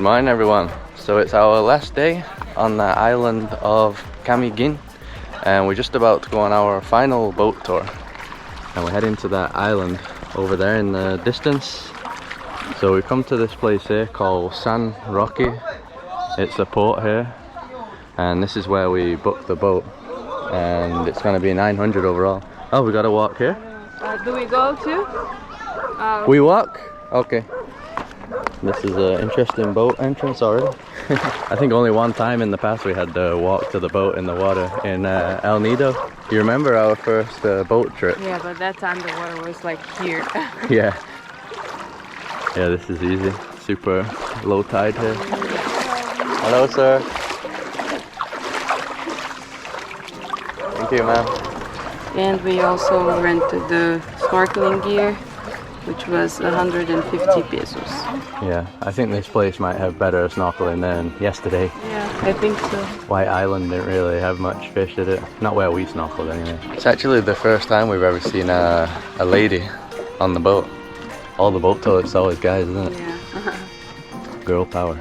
Good morning everyone. So it's our last day on the island of Camiguin and we're just about to go on our final boat tour. And we're heading to that island over there in the distance. So we come to this place here called San Roque. It's a port here and this is where we booked the boat and it's going to be 900 overall. Oh, we got to walk here? Do we go too? We walk? Okay. This is an interesting boat entrance already. I think only one time in the past we had to walk to the boat in the water in El Nido. You remember our first boat trip? Yeah, but that time the water was like here. Yeah. Yeah, this is easy. Super low tide here. Hello, sir. Thank you, ma'am. And we also rented the snorkeling gear, which was 150 pesos. Yeah, I think this place might have better snorkeling than yesterday. Yeah, I think so. White Island didn't really have much fish, did it? Not where we snorkeled anyway. It's actually the first time we've ever seen a lady on the boat. All the boat tours, it's always guys, isn't it? Yeah. Girl power.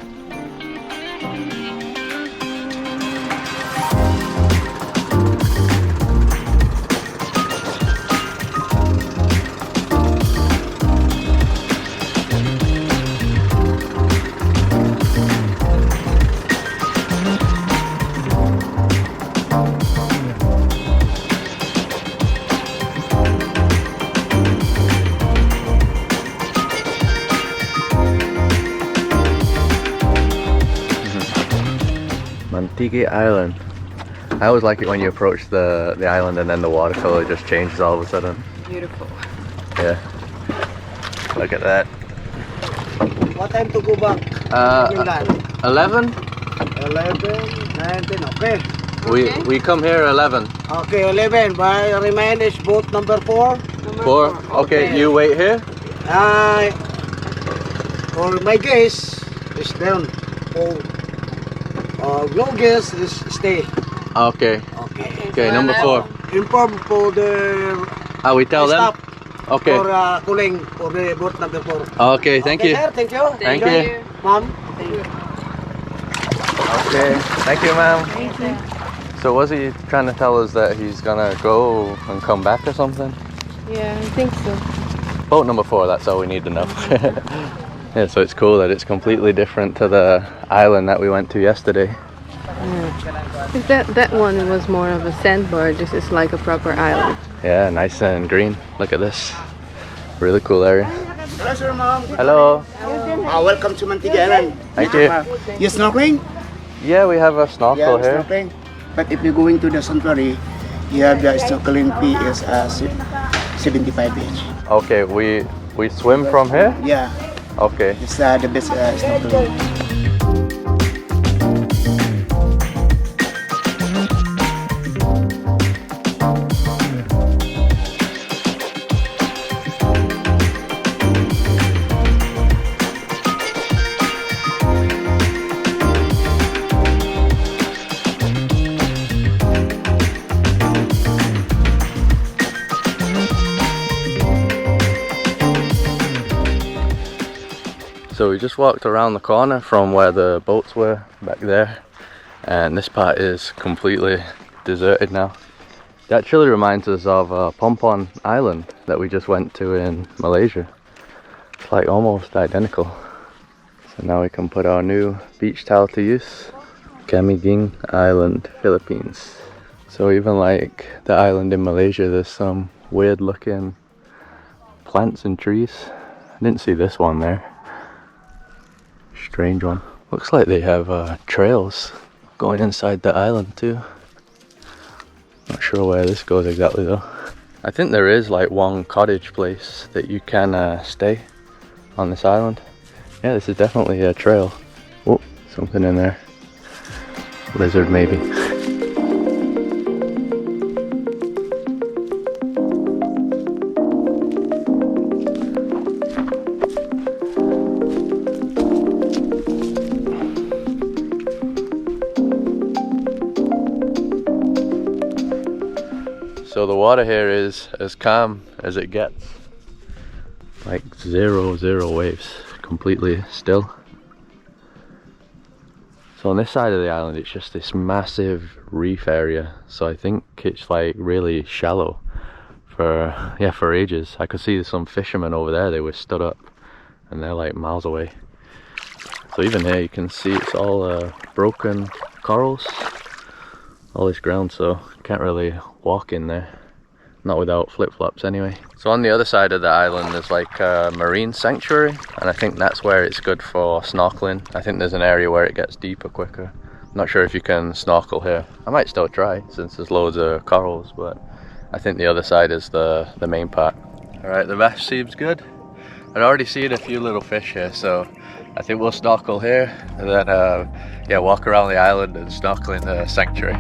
Mantigue Island. I always like it when you approach the island and then the watercolor just changes all of a sudden. Beautiful. Yeah. Look at that. What time to go back? 11? 11, 19, okay. We come here 11. Okay, 11. By remind is boat number 4. Number 4? four. Okay, you wait here? For my guess is down. No guess is stay. Okay. Okay. Okay, number 4. Inform for the We tell them? staff Okay. for cooling for the boat number 4. Okay, thank you. Sir, thank you. Thank you. Ma'am. Thank you. Okay, thank you, ma'am. Thank you. So was he trying to tell us that he's gonna go and come back or something? Yeah, I think so. Boat number 4, that's all we need to know. Yeah, so it's cool that it's completely different to the island that we went to yesterday. That one was more of a sandbar. This is like a proper island. Yeah, nice and green. Look at this. Really cool area. Hello, sir, ma'am. Hello. Welcome to Mantigue Island. Thank you. You snorkeling? Yeah, we have a snorkel here. Snorkeling. But if you're going to the sanctuary, you have the snorkeling fee is 75 each. Okay, we swim from here? Yeah, Okay. it's the best snorkeling. So we just walked around the corner from where the boats were back there, and this part is completely deserted now. It actually reminds us of Pompon Island that we just went to in Malaysia. It's like almost identical. So now we can put our new beach towel to use. Camiguin Island, Philippines. So even like the island in Malaysia, there's some weird looking plants and trees. I didn't see this one there. Strange one. Looks like they have trails going inside the island too. Not sure where this goes exactly though. I think there is like one cottage place that you can stay on this island. Yeah, this is definitely a trail. Oh, something in there. Lizard maybe. So the water here is as calm as it gets. Like zero waves, completely still. So on this side of the island it's just this massive reef area, so I think it's like really shallow for ages. I could see some fishermen over there, they were stood up and they're like miles away. So even here you can see it's all broken corals, all this ground, so you can't really walk in there, not without flip-flops anyway. So on the other side of the island there's like a marine sanctuary, and I think that's where it's good for snorkeling. I think there's an area where it gets deeper quicker. I'm not sure if you can snorkel here. I might still try since there's loads of corals, but I think the other side is the main part. Alright, the bass seems good. I'd already seen a few little fish here, so I think we'll snorkel here and then yeah, walk around the island and snorkel in the sanctuary.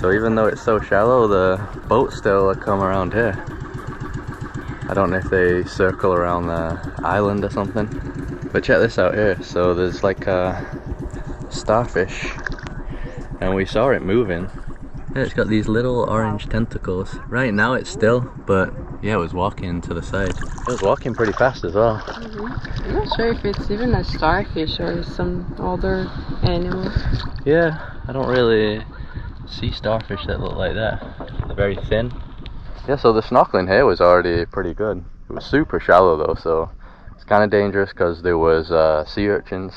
So even though it's so shallow, the boats still come around here. I don't know if they circle around the island or something. But check this out here. So there's like a starfish, and we saw it moving. Yeah, it's got these little orange tentacles. Right now it's still, but yeah, it was walking to the side. It was walking pretty fast as well. I'm not sure if it's even a starfish or some other animal. Yeah, I don't really see starfish that look like that. They're very thin. Yeah, so the snorkeling here was already pretty good. It was super shallow though, so it's kind of dangerous because there was sea urchins,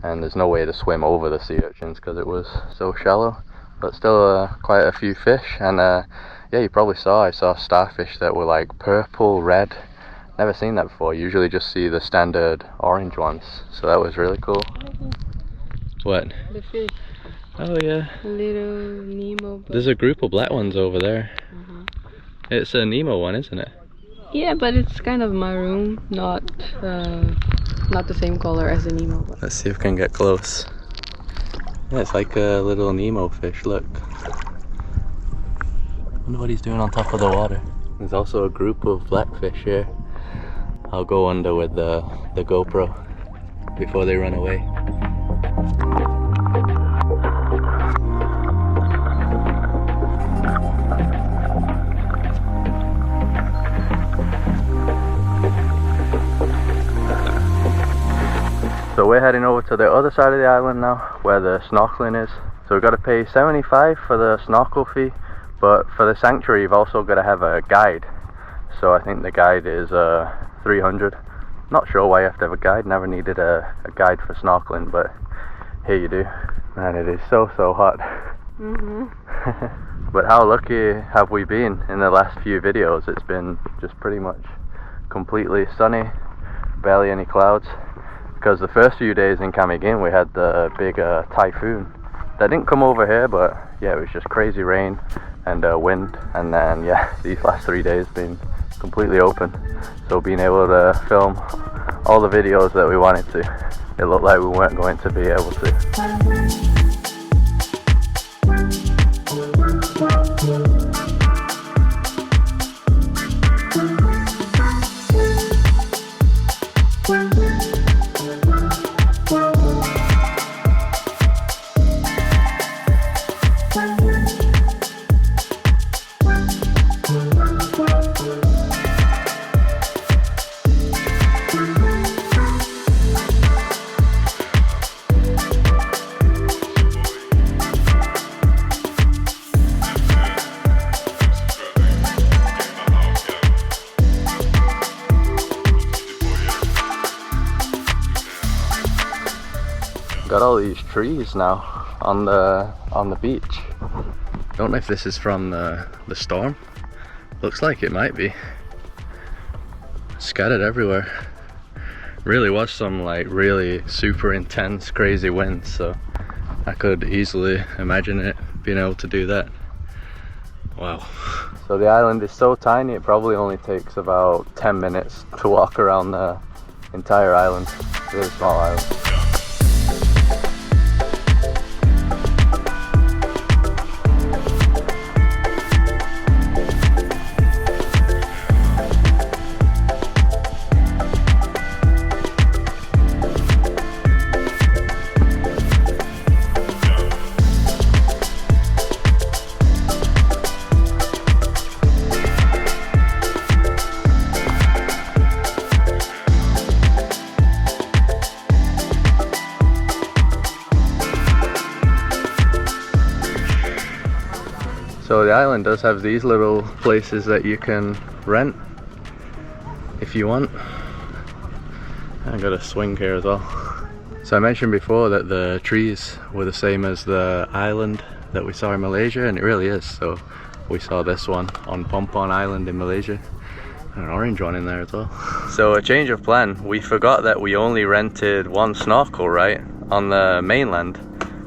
and there's no way to swim over the sea urchins because it was so shallow. But still quite a few fish, and yeah, you probably saw, I saw starfish that were like purple, red. Never seen that before. Usually just see the standard orange ones, so that was really cool. What? The fish. Oh yeah. A little Nemo. There's a group of black ones over there. It's a Nemo one, isn't it? Yeah, but it's kind of maroon, not the same color as the Nemo one. Let's see if we can get close. Yeah, it's like a little Nemo fish, look. Wonder what he's doing on top of the water. There's also a group of blackfish here. I'll go under with the GoPro before they run away. So we're heading over to the other side of the island now, where the snorkeling is. So we've got to pay $75 for the snorkel fee, but for the sanctuary you've also got to have a guide. So I think the guide is $300. Not sure why you have to have a guide, never needed a guide for snorkeling, but here you do. Man, it is so hot. But how lucky have we been in the last few videos? It's been just pretty much completely sunny, barely any clouds. Because the first few days in Camiguin we had the big typhoon, that didn't come over here, but yeah, it was just crazy rain and wind, and then yeah, these last 3 days been completely open, so being able to film all the videos that we wanted to, it looked like we weren't going to be able to. Got all these trees now on the beach. Don't know if this is from the storm. Looks like it might be. Scattered everywhere. Really was some like really super intense crazy winds, so I could easily imagine it being able to do that. Wow. So the island is so tiny, it probably only takes about 10 minutes to walk around the entire island. Really small island. So the island does have these little places that you can rent if you want. I got a swing here as well. So I mentioned before that the trees were the same as the island that we saw in Malaysia, and it really is. So we saw this one on Pompon Island in Malaysia, and an orange one in there as well. So a change of plan, we forgot that we only rented one snorkel, right, on the mainland.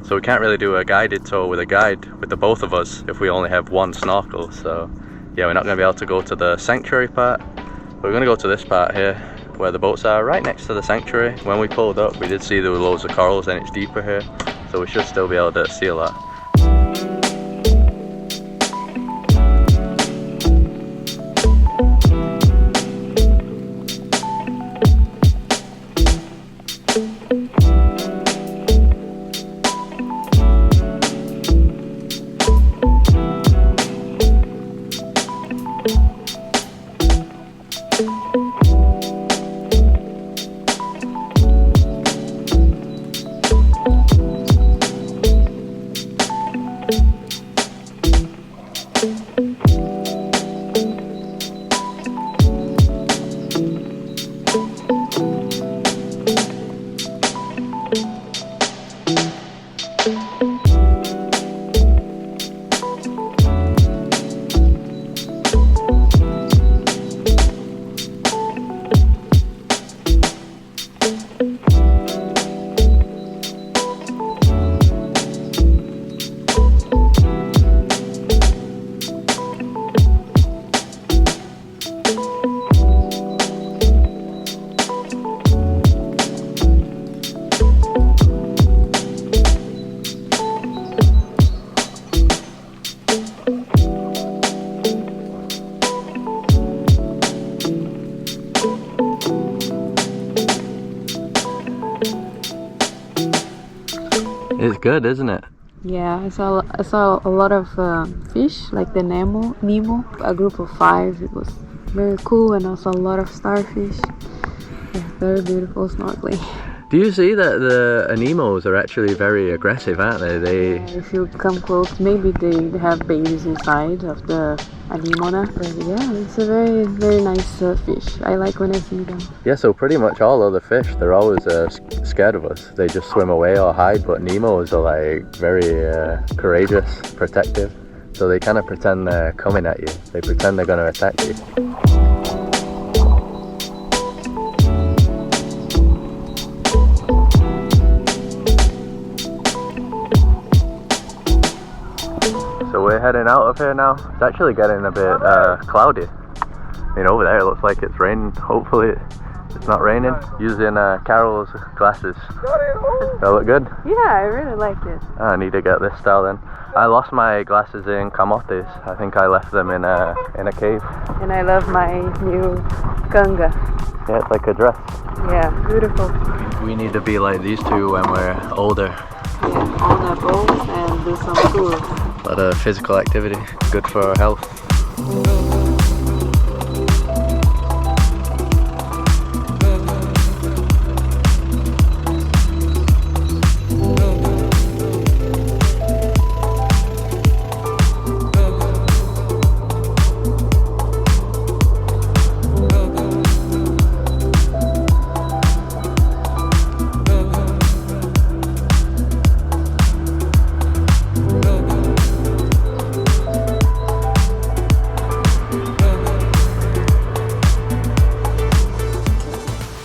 So we can't really do a guided tour with a guide with the both of us if we only have one snorkel. So yeah, we're not going to be able to go to the sanctuary part. We're going to go to this part here where the boats are right next to the sanctuary. When we pulled up, we did see there were loads of corals and it's deeper here, so we should still be able to see a lot. It's good, isn't it? Yeah, I saw a lot of fish, like the Nemo, a group of 5. It was very cool, and also a lot of starfish. Yeah, very beautiful snorkeling. Do you see that the anemones are actually very aggressive, aren't they? If you come close, maybe they have babies inside of the anemone. But yeah, it's a very, very nice fish. I like when I see them. Yeah, so pretty much all other fish, they're always scared of us. They just swim away or hide, but Nemos are like very courageous, protective. So they kind of pretend they're coming at you. They pretend they're going to attack you. heading out of here now. It's actually getting a bit cloudy. I mean, over there it looks like it's raining. Hopefully it's not raining. Using Carol's glasses. They look good? Yeah, I really like it. I need to get this style then. I lost my glasses in Camotes. I think I left them in a cave. And I love my new kanga. Yeah, it's like a dress. Yeah, beautiful. We need to be like these two when we're older. Yeah, on the boats and do some tours. A lot of physical activity, good for our health.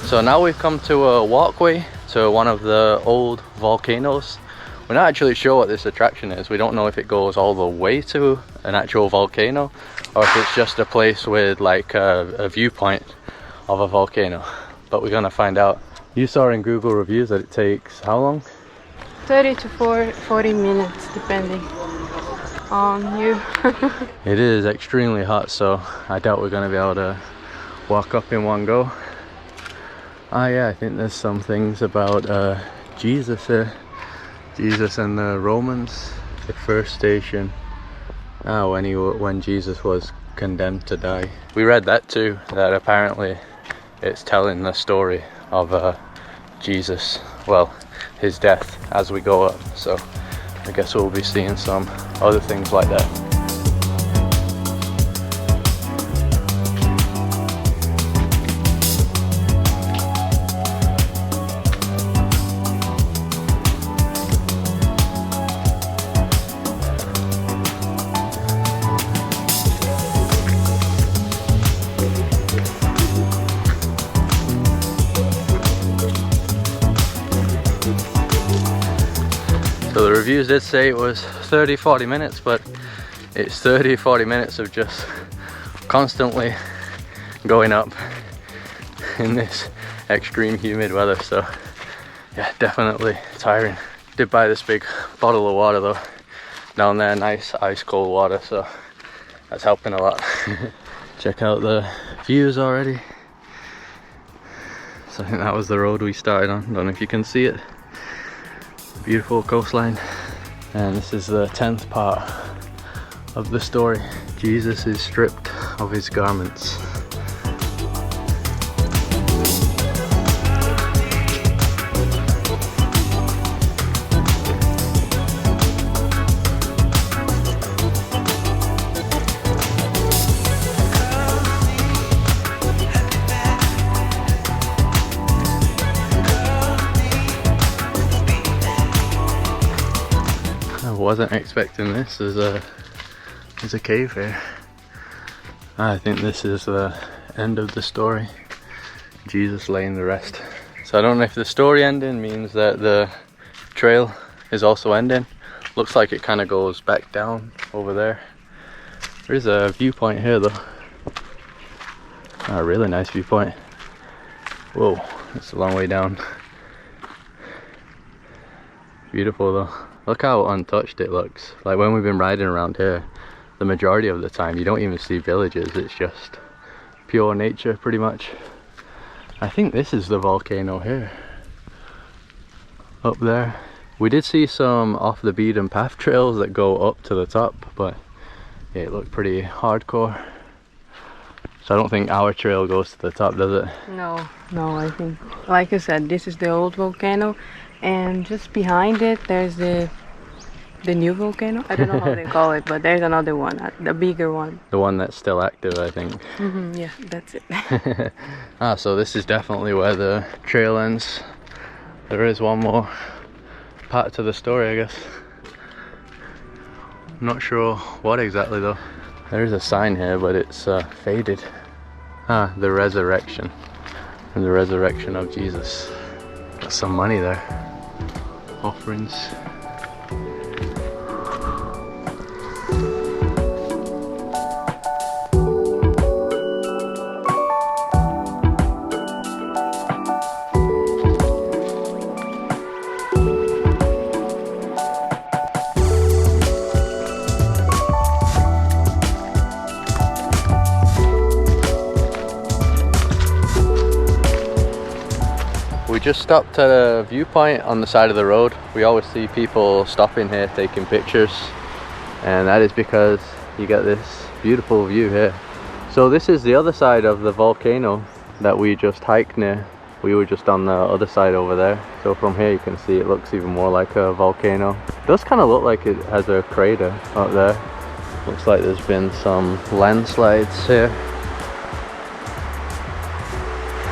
So now we've come to a walkway to one of the old volcanoes. We're not actually sure what this attraction is. We don't know if it goes all the way to an actual volcano or if it's just a place with like a viewpoint of a volcano. But we're gonna find out. You saw in Google reviews that it takes how long? 30 to 40 minutes depending on you. It is extremely hot, so I doubt we're gonna be able to walk up in one go. Ah yeah, I think there's some things about Jesus here. Jesus and the Romans. The first station. When Jesus was condemned to die. We read that too, that apparently it's telling the story of Jesus, well, his death as we go up. So I guess we'll be seeing some other things like that. So the reviews did say it was 30-40 minutes, but it's 30-40 minutes of just constantly going up in this extreme humid weather. So yeah, definitely tiring. Did buy this big bottle of water though down there, nice ice cold water, so that's helping a lot. Check out the views already. So I think that was the road we started on. Don't know if you can see it. Beautiful coastline. And this is the 10th part of the story. Jesus is stripped of his garments. Wasn't expecting this as a cave here. I think this is the end of the story. Jesus laying the rest. So I don't know if the story ending means that the trail is also ending. Looks like it kind of goes back down over there. There is a viewpoint here though. A really nice viewpoint. Whoa, it's a long way down. Beautiful though. Look how untouched it looks. Like when we've been riding around here, the majority of the time you don't even see villages, it's just pure nature pretty much. I think this is the volcano here. Up there. We did see some off the beaten path trails that go up to the top, but yeah, it looked pretty hardcore. So I don't think our trail goes to the top, does it? No, I think, like I said, this is the old volcano. And just behind it, there's the new volcano. I don't know how they call it, but there's another one, the bigger one. The one that's still active, I think. Yeah, that's it. So this is definitely where the trail ends. There is one more part to the story, I guess. I'm not sure what exactly though. There is a sign here, but it's faded. The resurrection. And the resurrection of Jesus. Got some money there. Offerings. We just stopped at a viewpoint on the side of the road. We always see people stopping here taking pictures, and that is because you get this beautiful view here. So this is the other side of the volcano that we just hiked near. We were just on the other side over there. So from here you can see it looks even more like a volcano. It does kind of look like it has a crater up there. Looks like there's been some landslides here.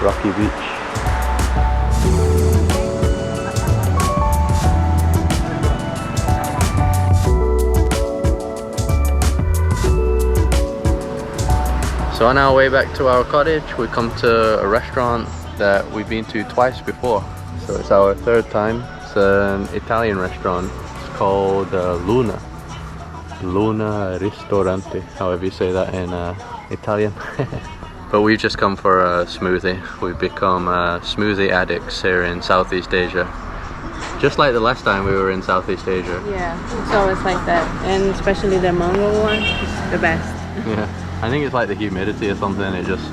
Rocky Beach. So on our way back to our cottage, we come to a restaurant that we've been to twice before. So it's our third time. It's an Italian restaurant. It's called Luna Ristorante, however you say that in Italian. But we've just come for a smoothie. We've become smoothie addicts here in Southeast Asia. Just like the last time we were in Southeast Asia. Yeah, it's always like that. And especially the mango one is the best. Yeah, I think it's like the humidity or something. It just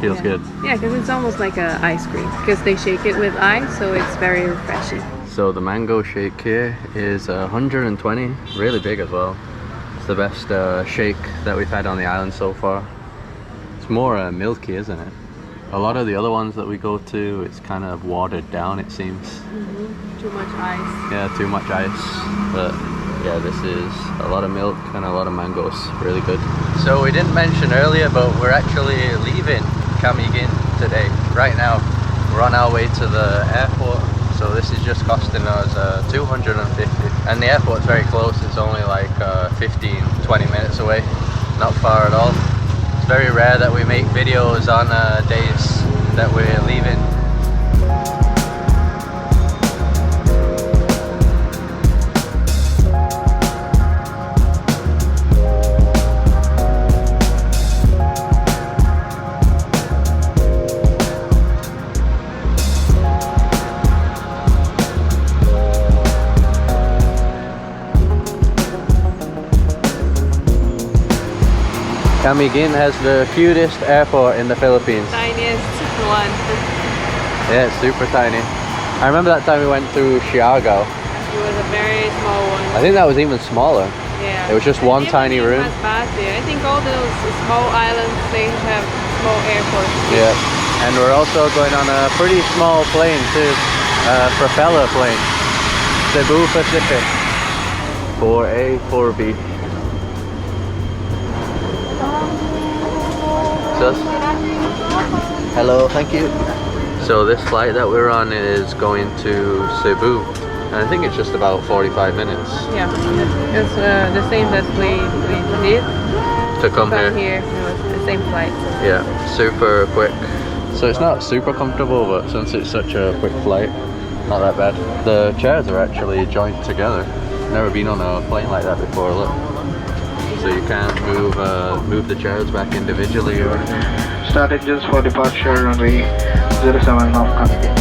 feels good. Yeah, because it's almost like a ice cream. Because they shake it with ice, so it's very refreshing. So the mango shake here is 120, really big as well. It's the best shake that we've had on the island so far. It's more milky, isn't it? A lot of the other ones that we go to, it's kind of watered down, it seems. Too much ice. Yeah, too much ice. But yeah, this is a lot of milk and a lot of mangoes. Really good. So we didn't mention earlier, but we're actually leaving Camiguin today. Right now, we're on our way to the airport. So this is just costing us 250. And the airport's very close. It's only like 15-20 minutes away. Not far at all. It's very rare that we make videos on days that we're leaving. Camiguin has the cutest airport in the Philippines. Tiniest one. Yeah, it's super tiny. I remember that time we went to Siargao. It was a very small one. I think that was even smaller. Yeah. It was just one tiny room. I think all those small islands, they have small airports. Yeah. And we're also going on a pretty small plane too. Propeller plane. Cebu Pacific. 4A, 4B. Hello, thank you. So this flight that we're on is going to Cebu, and I think it's just about 45 minutes. Yeah, it's the same that we did to come here. here. It was the same flight. Yeah, super quick. So it's not super comfortable, but since it's such a quick flight, not that bad. The chairs are actually joined together. Never been on a plane like that before, look. So you can't move the chairs back individually or anything. Start engines for departure runway 07 of Camiguin.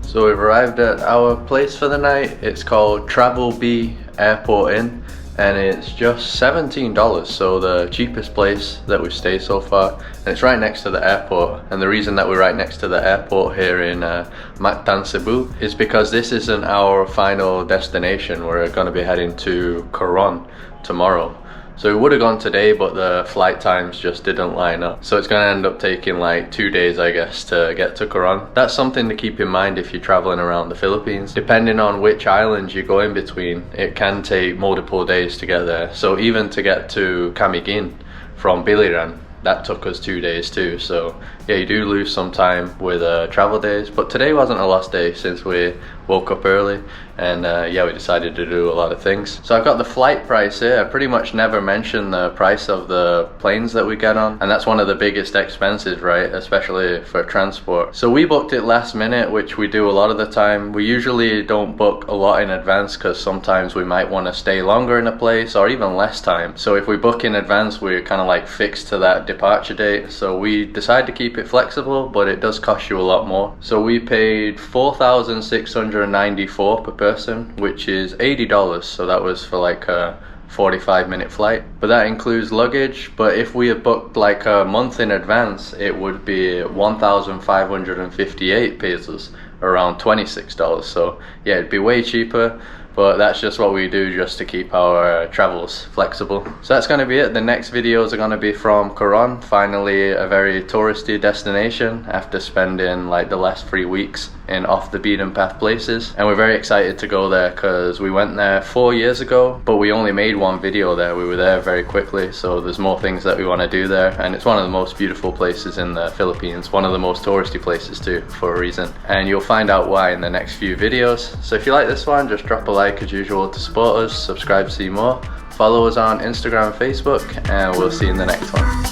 So we've arrived at our place for the night. It's called Travel B Airport Inn, and it's just $17, so the cheapest place that we've stayed so far, and it's right next to the airport. And the reason that we're right next to the airport here in Mactan, Cebu is because this isn't our final destination. We're going to be heading to Coron tomorrow. So we would have gone today, but the flight times just didn't line up. So it's going to end up taking like 2 days, I guess, to get to Coron. That's something to keep in mind if you're traveling around the Philippines. Depending on which islands you go in between, it can take multiple days to get there. So even to get to Camiguin from Biliran, that took us 2 days too. So yeah, you do lose some time with travel days, but today wasn't a lost day since we woke up early, and yeah, we decided to do a lot of things. So I've got the flight price here. I pretty much never mention the price of the planes that we get on, and that's one of the biggest expenses, right, especially for transport. So we booked it last minute, which we do a lot of the time. We usually don't book a lot in advance because sometimes we might want to stay longer in a place or even less time. So if we book in advance, we're kind of like fixed to that departure date. So we decide to keep it flexible, but it does cost you a lot more. So we paid $4,694 per person, which is $80. So that was for like a 45-minute flight, but that includes luggage. But if we had booked like a month in advance, it would be 1,558 pesos, around $26. So yeah, it'd be way cheaper, but that's just what we do just to keep our travels flexible. So that's going to be it. The next videos are going to be from Coron, finally a very touristy destination after spending like the last 3 weeks in off the beaten path places, and we're very excited to go there because we went there 4 years ago, but we only made one video there. We were there very quickly, so there's more things that we want to do there, and it's one of the most beautiful places in the Philippines, one of the most touristy places too, for a reason, and you'll find out why in the next few videos. So if you like this one, just drop a like as usual to support us, subscribe to see more, follow us on Instagram and Facebook, and we'll see you in the next one.